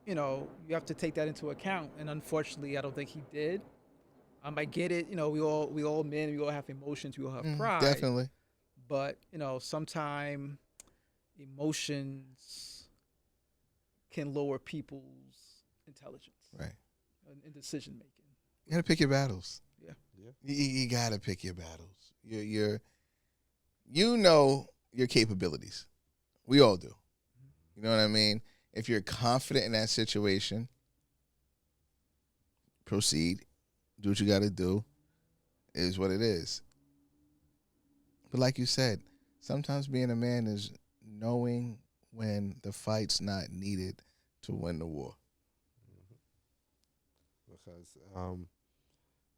you have to take that into account. And unfortunately, I don't think he did. I get it. We all men, we all have emotions, we all have pride. Definitely. But, sometimes emotions can lower people's intelligence. Right. In decision making. You gotta pick your battles. Yeah. You gotta pick your battles. You know your capabilities. We all do. You know what I mean? If you're confident in that situation, proceed. Do what you got to do. It is what it is. But like you said, sometimes being a man is knowing when the fight's not needed to win the war. Because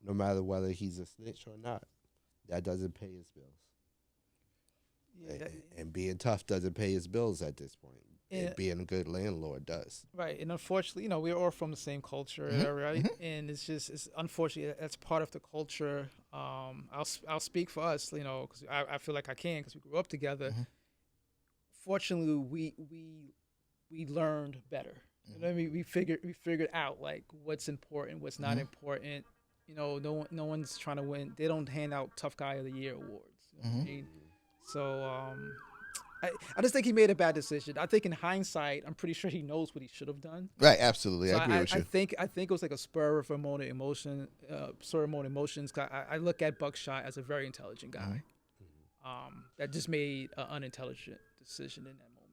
no matter whether he's a snitch or not, that doesn't pay his bills. Yeah, and being tough doesn't pay his bills at this point. And being a good landlord does. Right. And unfortunately, we're all from the same culture, right? And it's unfortunately, that's part of the culture. I'll speak for us, because I feel like I can because we grew up together. Fortunately, we learned better. You know what I mean? We figured out like what's important, what's not important. No one's trying to win. They don't hand out Tough Guy of the Year awards. You know what I mean? So I just think he made a bad decision. I think in hindsight, I'm pretty sure he knows what he should have done. Right, absolutely. So I agree with you. I think it was like a spur of a moment emotion, emotions. I look at Buckshot as a very intelligent guy. That just made an unintelligent decision in that moment.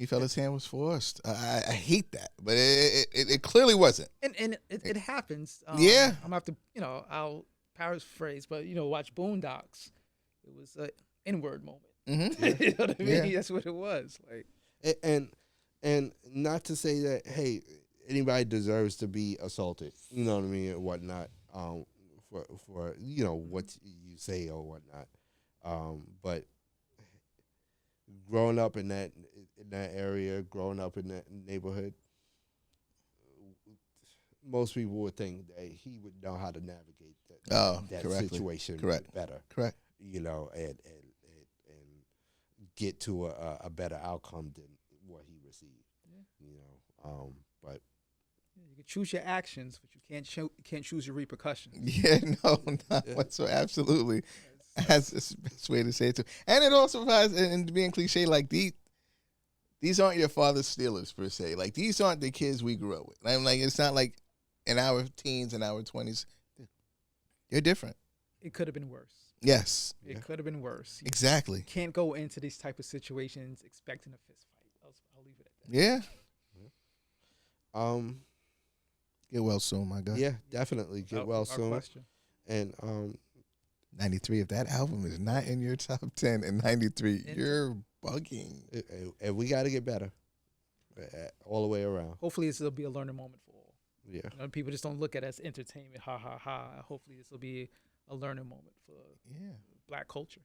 He felt his hand was forced. I hate that, but it clearly wasn't. And it happens. Yeah. I'm gonna have to, I'll paraphrase, but watch Boondocks. It was an N-word moment. Mm-hmm. You know what I mean? Yeah. That's what it was. Like, and not to say that, hey, anybody deserves to be assaulted, you know what I mean, and whatnot, for what you say or whatnot, but growing up in that area, growing up in that neighborhood, most people would think that he would know how to navigate that situation better. Correct. And get to a better outcome than what he received. Yeah. But you can choose your actions, but you can't choose your repercussions. Yeah, no, not whatsoever. Absolutely. That's the best way to say it too. And it also provides, and being cliche, like these aren't your father's Steelers per se. Like, these aren't the kids we grew up with. I'm like, it's not like in our teens and our 20s, they're different. It could have been worse. Yes. It could have been worse. You Exactly. can't go into these type of situations expecting a fist fight. I'll leave it at that. Yeah. Get well soon, my guy. Yeah, definitely get well soon. Question. And 93. If that album is not in your top 10 in 93, you're bugging. And we got to get better, all the way around. Hopefully, this will be a learning moment for all. Yeah. People just don't look at it as entertainment. Ha ha ha. Hopefully, this will be a learning moment for Black culture.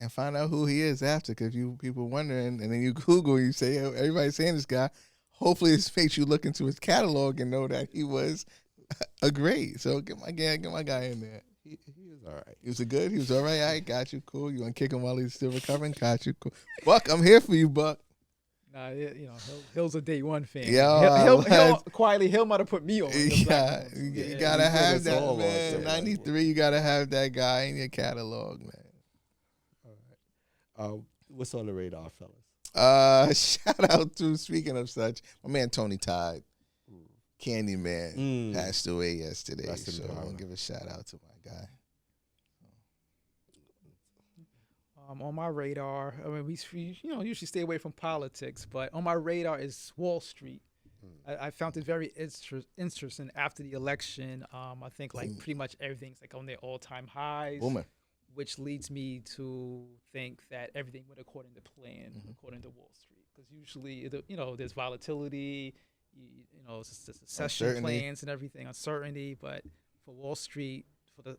And find out who he is after, because people wondering, and then you Google, you say, oh, everybody's saying this guy. Hopefully, it makes you look into his catalog and know that he was a great. So get my guy in there. He was all right. He was good. He was all right. I got you. Cool. You want to kick him while he's still recovering? Got you. Cool. Buck, I'm here for you, Buck. Nah, Hill's a day one fan. Yeah, Hill quietly, Hill might have put me on. Yeah, you gotta have that, all man. 93, you gotta have that guy in your catalog, man. All right. What's on the radar, fellas? Shout out to, speaking of such, my man Tony Todd, Candyman, passed away yesterday. So I want to give a shout out to my guy. On my radar, I mean, we usually stay away from politics, but on my radar is Wall Street. I found it very interesting after the election. I think pretty much everything's like on their all-time highs, which leads me to think that everything went according to plan, according to Wall Street. Because usually, there's volatility, succession plans and everything, uncertainty. But for Wall Street, for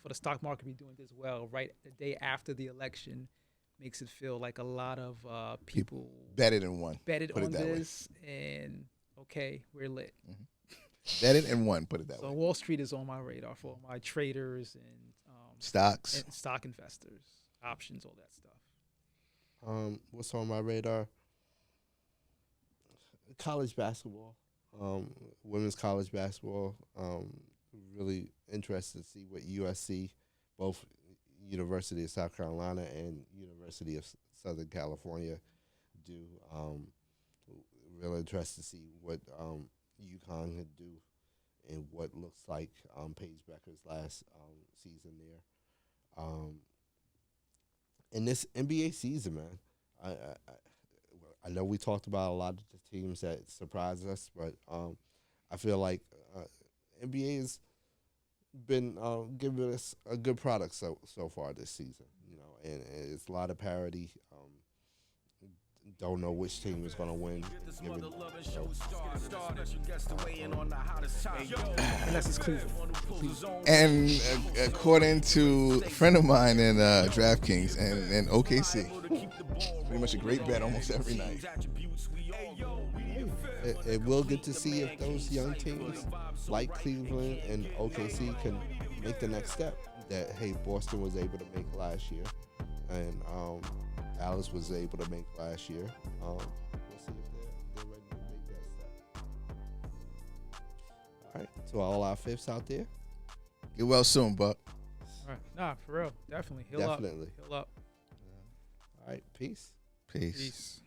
the stock market to be doing this well, right the day after the election, makes it feel like a lot of people betted and won. Betted on this, and okay, we're lit. Betted and won. Put it that way. So Wall Street is on my radar for my traders and stocks, and stock investors, options, all that stuff. What's on my radar? College basketball, women's college basketball. Really interested to see what USC, both University of South Carolina and University of Southern California, do. Really interested to see what UConn could do and what looks like Paige Becker's last season there. In this NBA season, man, I know we talked about a lot of the teams that surprised us, but I feel like NBA has been giving us a good product so far this season, and it's a lot of parity. Don't know which team is going to win. Unless it's Cleveland. And according to a friend of mine in DraftKings and OKC, pretty much a great bet almost every night. It will get to see if those young teams like Cleveland and OKC can make the next step that, hey, Boston was able to make last year, and Dallas was able to make last year. We'll see if they're ready to make that step. All right, to all our fifths out there, get well soon, Buck. All right, nah, for real, definitely. Heal up. Definitely. Heal up. All right, peace. Peace.